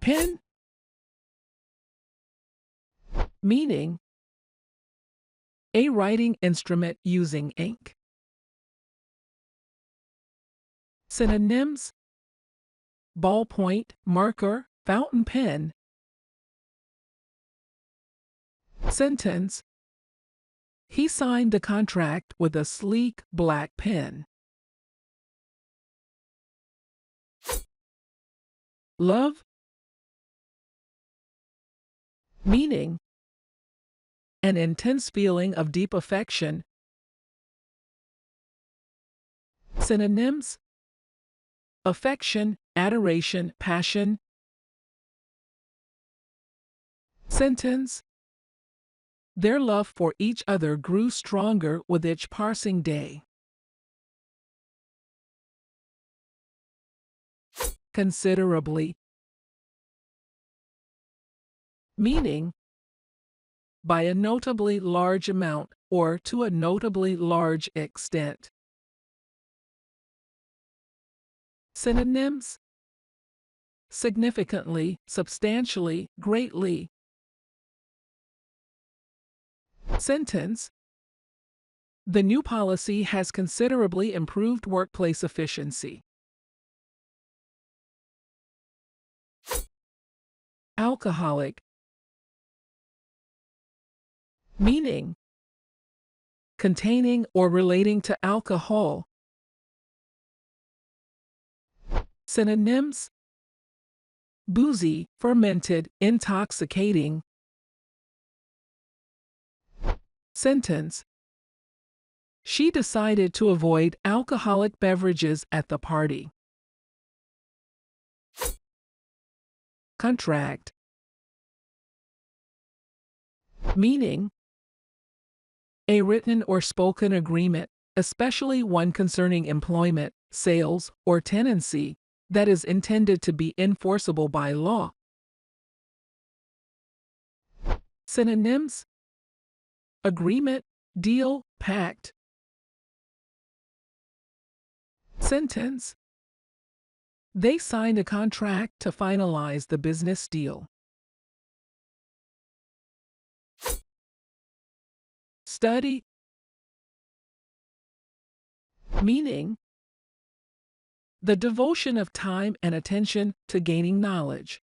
Pen, meaning a writing instrument using ink. Synonyms: ballpoint, marker, fountain pen. Sentence: he signed the contract with a sleek black pen. Love, meaning an intense feeling of deep affection. Synonyms: affection, adoration, passion. Sentence: their love for each other grew stronger with each passing day. Considerably, meaning by a notably large amount or to a notably large extent. Synonyms: significantly, substantially, greatly. Sentence: the new policy has considerably improved workplace efficiency. Alcoholic, meaning containing or relating to alcohol. Synonyms: boozy, fermented, intoxicating. Sentence: she decided to avoid alcoholic beverages at the party. Contract, meaning a written or spoken agreement, especially one concerning employment, sales, or tenancy, that is intended to be enforceable by law. Synonyms: agreement, deal, pact. Sentence: they signed a contract to finalize the business deal. Study, meaning the devotion of time and attention to gaining knowledge.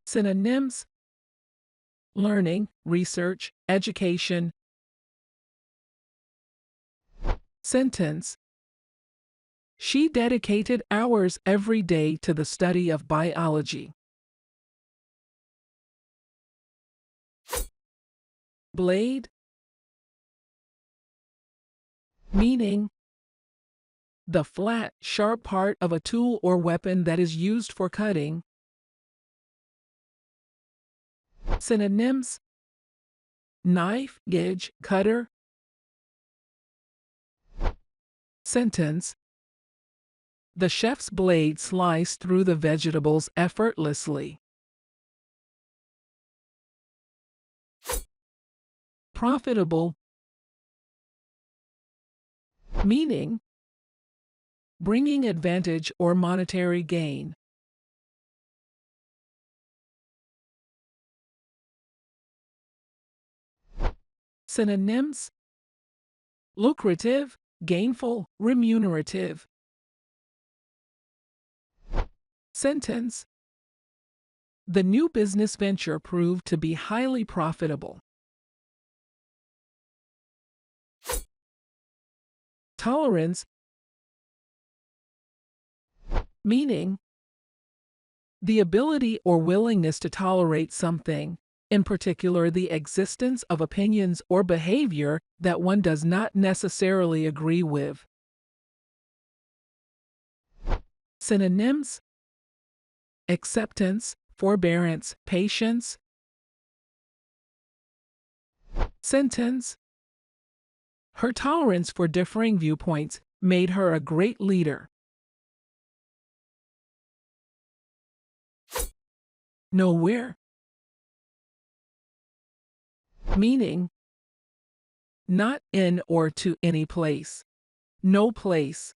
Synonyms: learning, research, education. Sentence: she dedicated hours every day to the study of biology. Blade, meaning the flat, sharp part of a tool or weapon that is used for cutting. Synonyms: knife, gouge, cutter. Sentence: the chef's blade sliced through the vegetables effortlessly. Profitable, meaning bringing advantage or monetary gain. Synonyms: lucrative, gainful, remunerative. Sentence: the new business venture proved to be highly profitable. Tolerance, meaning the ability or willingness to tolerate something, in particular the existence of opinions or behavior that one does not necessarily agree with. Synonyms: acceptance, forbearance, patience. Sentence: her tolerance for differing viewpoints made her a great leader. Nowhere, meaning not in or to any place, no place.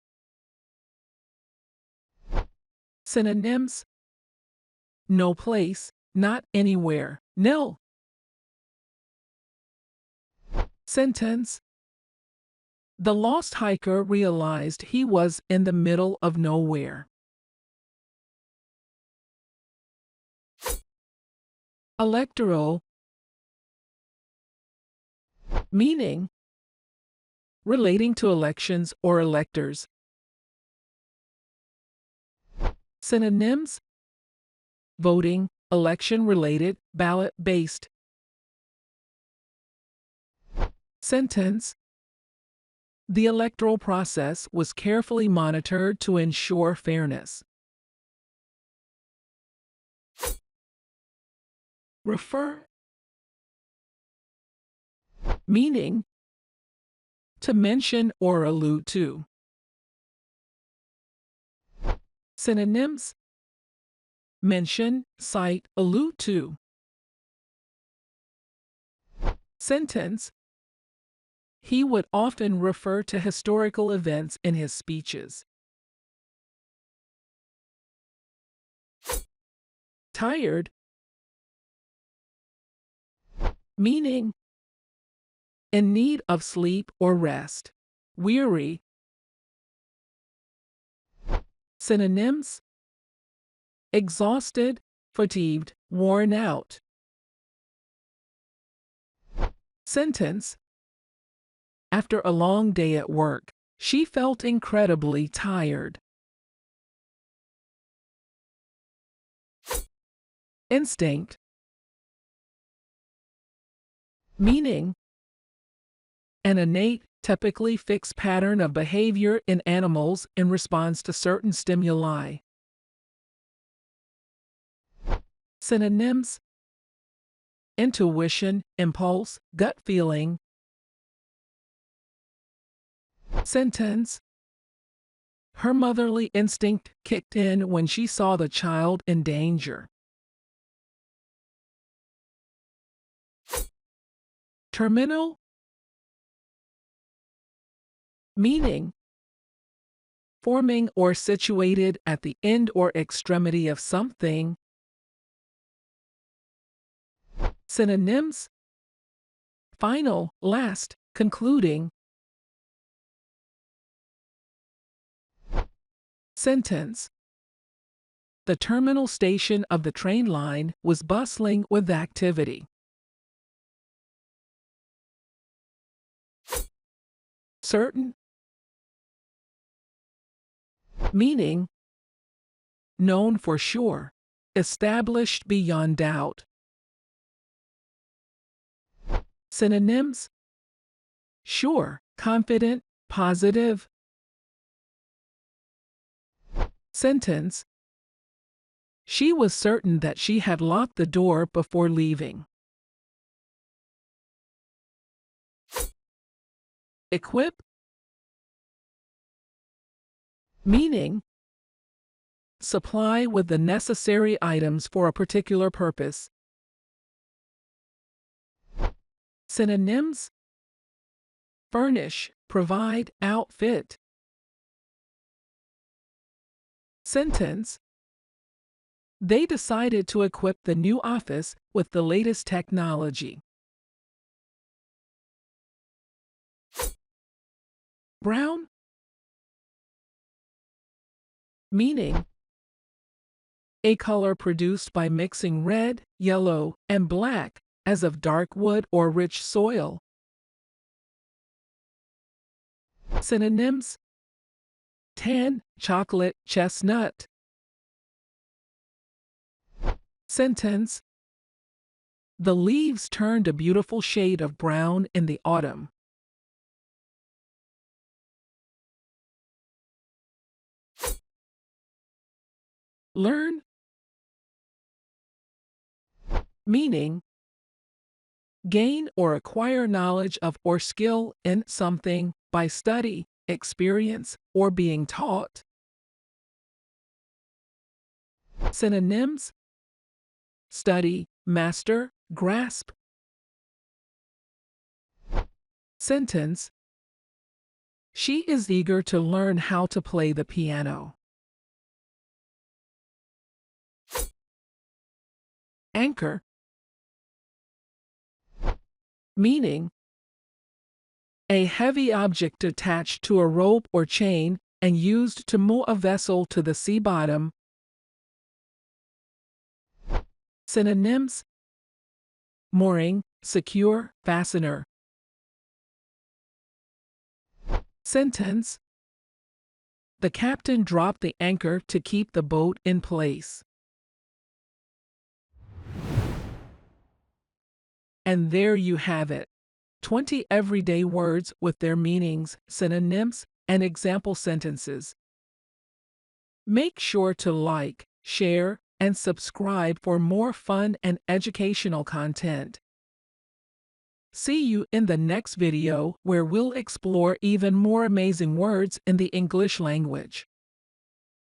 Synonyms: no place, not anywhere, nil. Sentence: the lost hiker realized he was in the middle of nowhere. Electoral. Meaning: relating to elections or electors. Synonyms: voting, election-related, ballot-based. Sentence: the electoral process was carefully monitored to ensure fairness. Refer. Meaning: to mention or allude to. Synonyms: mention, cite, allude to. Sentence: he would often refer to historical events in his speeches. Tired. Meaning: in need of sleep or rest. Weary. Synonyms: exhausted, fatigued, worn out. Sentence: after a long day at work, she felt incredibly tired. Instinct. Meaning: an innate, typically fixed pattern of behavior in animals in response to certain stimuli. Synonyms: intuition, impulse, gut feeling. Sentence: her motherly instinct kicked in when she saw the child in danger. Terminal. Meaning: forming or situated at the end or extremity of something. Synonyms: final, last, concluding. Sentence: the terminal station of the train line was bustling with activity. Certain. Meaning: known for sure, established beyond doubt. Synonyms: sure, confident, positive. Sentence: she was certain that she had locked the door before leaving. Equip. Meaning: supply with the necessary items for a particular purpose. Synonyms: furnish, provide, outfit. Sentence: they decided to equip the new office with the latest technology. Brown. Meaning: a color produced by mixing red, yellow, and black, as of dark wood or rich soil. Synonyms: tan, chocolate, chestnut. Sentence: the leaves turned a beautiful shade of brown in the autumn. Learn. Meaning: gain or acquire knowledge of or skill in something by study, experience, or being taught. Synonyms: study, master, grasp. Sentence: she is eager to learn how to play the piano. Anchor. Meaning: a heavy object attached to a rope or chain and used to moor a vessel to the sea bottom. Synonyms: mooring, secure, fastener. Sentence: the captain dropped the anchor to keep the boat in place. And there you have it. 20 everyday words with their meanings, synonyms, and example sentences. Make sure to like, share, and subscribe for more fun and educational content. See you in the next video where we'll explore even more amazing words in the English language.